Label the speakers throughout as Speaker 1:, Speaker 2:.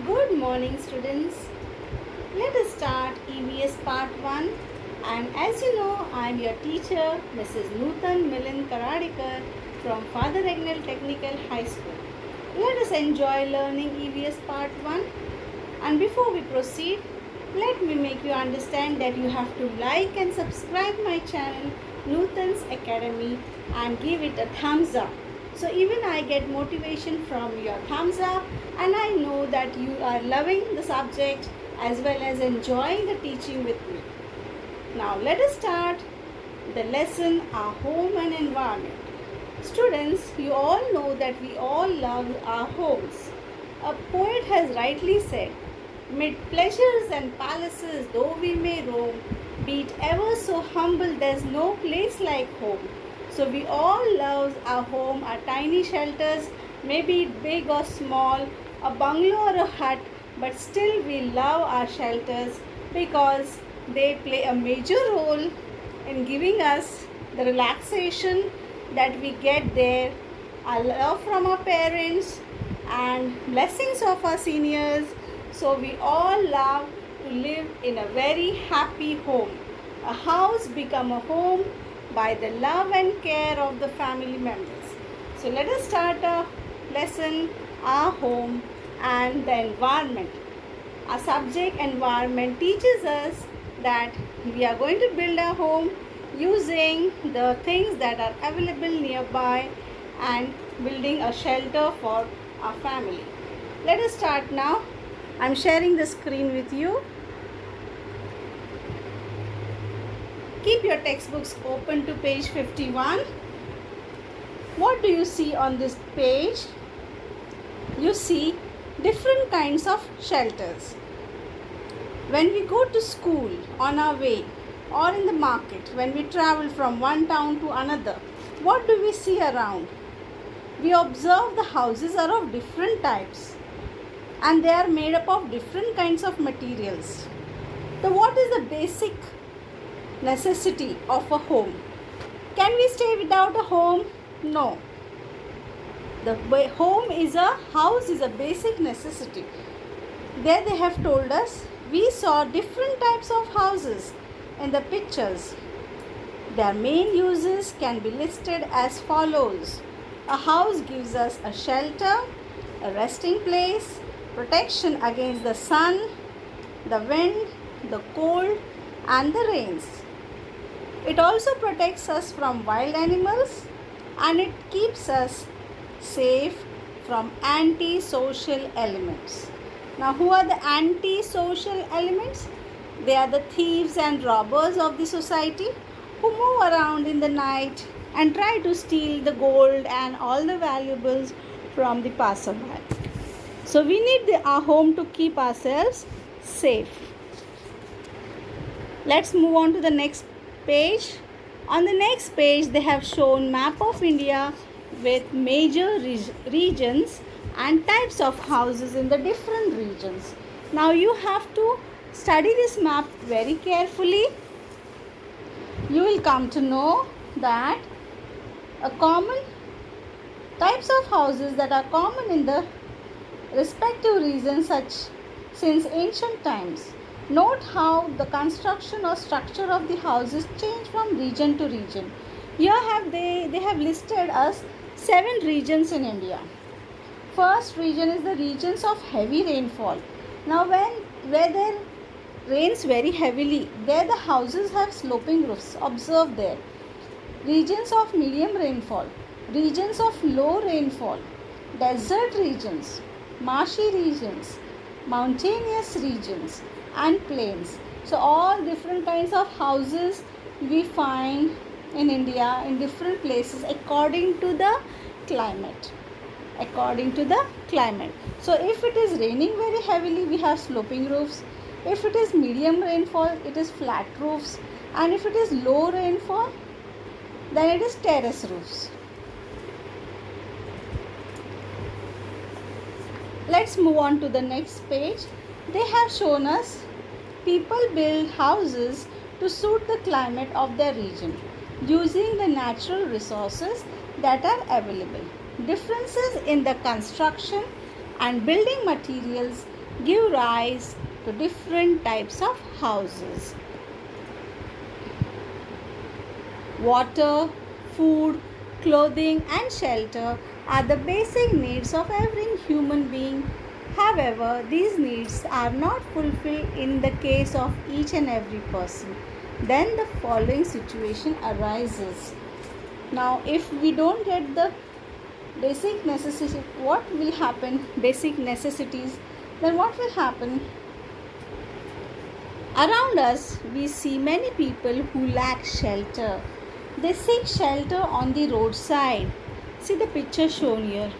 Speaker 1: Good morning, students. Let us start EVS Part 1. And as you know, I am your teacher, Mrs. Nutan Milan Karadikar from Father Agnel Technical High School. Let us enjoy learning EVS Part 1. And before we proceed, let me make you understand that you have to like and subscribe my channel, Nutan's Academy, and give it a thumbs up. So even I get motivation from your thumbs up, and I know that you are loving the subject as well as enjoying the teaching with me. Now let us start the lesson, our home and environment. Students, you all know that we all love our homes. A poet has rightly said, "Mid pleasures and palaces though we may roam, be it ever so humble, there's no place like home." So we all love our home, our tiny shelters, maybe big or small, a bungalow or a hut, but still we love our shelters because they play a major role in giving us the relaxation that we get there, our love from our parents and blessings of our seniors. So we all love to live in a very happy home. A house become a home by the love and care of the family members. So let us start our lesson, our home and the environment. Our subject environment teaches us that we are going to build a home using the things that are available nearby and building a shelter for our family. Let us start now. I'm sharing the screen with you. Keep your textbooks open to page 51. What do you see on this page? You see different kinds of shelters. When we go to school on our way or in the market, when we travel from one town to another, what do we see around? We observe the houses are of different types and they are made up of different kinds of materials. So what is the basic necessity of a home? Can we stay without a home? No. The house is a basic necessity. There they have told us we saw different types of houses in the pictures. Their main uses can be listed as follows. A house gives us a shelter, a resting place, protection against the sun, the wind, the cold and the rains. It also protects us from wild animals and it keeps us safe from anti-social elements. Now, who are the anti-social elements? They are the thieves and robbers of the society who move around in the night and try to steal the gold and all the valuables from the passerby. So, we need our home to keep ourselves safe. Let's move on to the next page. On the next page they have shown map of India with major regions and types of houses in the different regions. Now you have to study this map very carefully. You will come to know that a common types of houses that are common in the respective regions since ancient times. Note how the construction or structure of the houses change from region to region. Here they have listed us 7 regions in India. First region is the regions of heavy rainfall. Now where there rains very heavily, there the houses have sloping roofs. Observe there. Regions of medium rainfall, regions of low rainfall, desert regions, marshy regions, mountainous regions and plains. So all different kinds of houses we find in India in different places according to the climate. So if it is raining very heavily, we have sloping roofs. If it is medium rainfall, it is flat roofs. And if it is low rainfall, then it is terrace roofs. Let's move on to the next page. They have shown us people build houses to suit the climate of their region using the natural resources that are available. Differences in the construction and building materials give rise to different types of houses. Water, food, clothing, and shelter are the basic needs of every human being. However, these needs are not fulfilled in the case of each and every person. Then the following situation arises. Now, if we don't get the basic necessities, what will happen? Basic necessities, then what will happen? Around us, we see many people who lack shelter. They seek shelter on the roadside. See the picture shown here.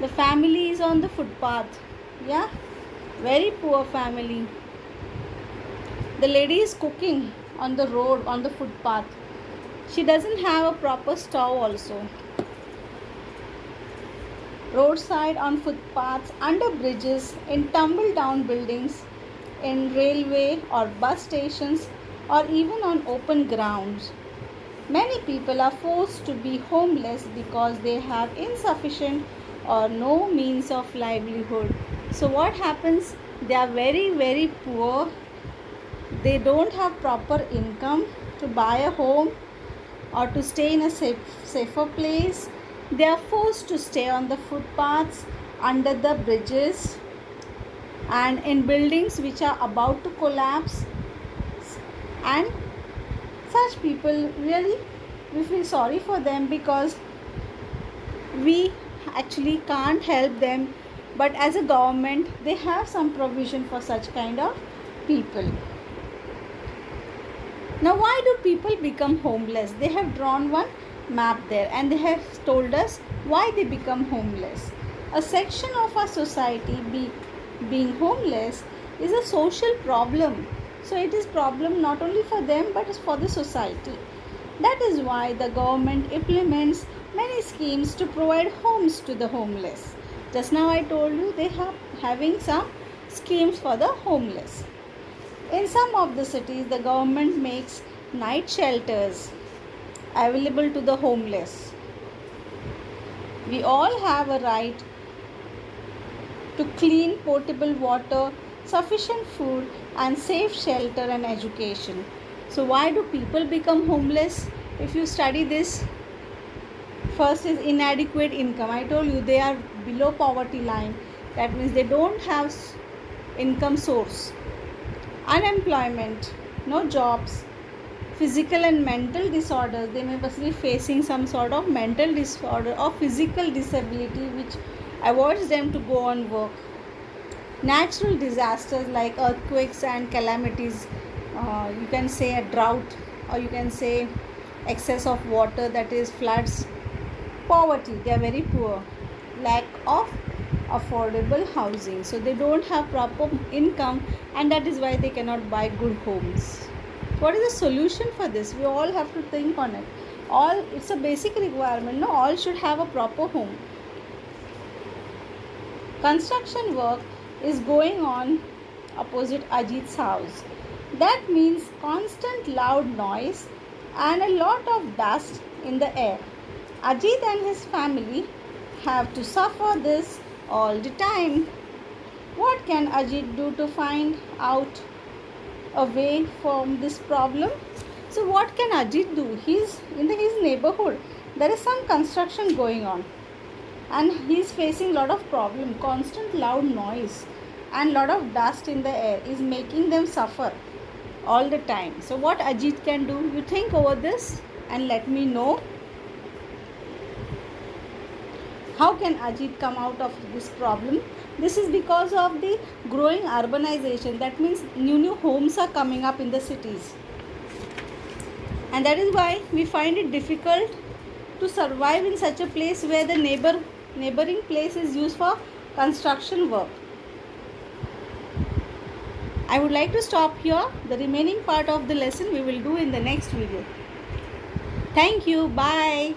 Speaker 1: The family is on the footpath. Yeah, very poor family. The lady is cooking on the road, on the footpath. She doesn't have a proper stove also. Roadside, on footpaths, under bridges, in tumble down buildings, in railway or bus stations, or even on open grounds. Many people are forced to be homeless because they have insufficient or no means of livelihood. So what happens? They are very, very poor. They don't have proper income to buy a home or to stay in a safer place. They are forced to stay on the footpaths, under the bridges, and in buildings which are about to collapse. And such people, really, we feel sorry for them because we actually can't help them, but as a government they have some provision for such kind of people. Now, why do people become homeless? They have drawn one map there and they have told us why they become homeless. A section of our society being homeless is a social problem. So it is problem not only for them but it's for the society. That is why the government implements many schemes to provide homes to the homeless. Just now I told you they have having some schemes for the homeless. In some of the cities, the government makes night shelters available to the homeless. We all have a right to clean potable water, sufficient food, and safe shelter and education. So why do people become homeless? If you study this, first is inadequate income. I told you they are below poverty line. That means they don't have income source. Unemployment, no jobs, physical and mental disorders. They may be facing some sort of mental disorder or physical disability which avoids them to go on work. Natural disasters like earthquakes and calamities, you can say a drought, or you can say excess of water, that is floods. Poverty, they are very poor. Lack of affordable housing, so they don't have proper income, and that is why they cannot buy good homes. What is the solution for this? We all have to think on it. All, it's a basic requirement, no, all should have a proper home. Construction work is going on opposite Ajit's house. That means constant loud noise and a lot of dust in the air. Ajit and his family have to suffer this all the time. What can Ajit do to find out a way from this problem? So what can Ajit do? He's in his neighborhood. There is some construction going on and he's facing a lot of problem. Constant loud noise and lot of dust in the air is making them suffer all the time. So what Ajit can do? You think over this and let me know. How can Ajit come out of this problem? This is because of the growing urbanization. That means new homes are coming up in the cities. And that is why we find it difficult to survive in such a place where the neighboring place is used for construction work. I would like to stop here. The remaining part of the lesson we will do in the next video. Thank you. Bye.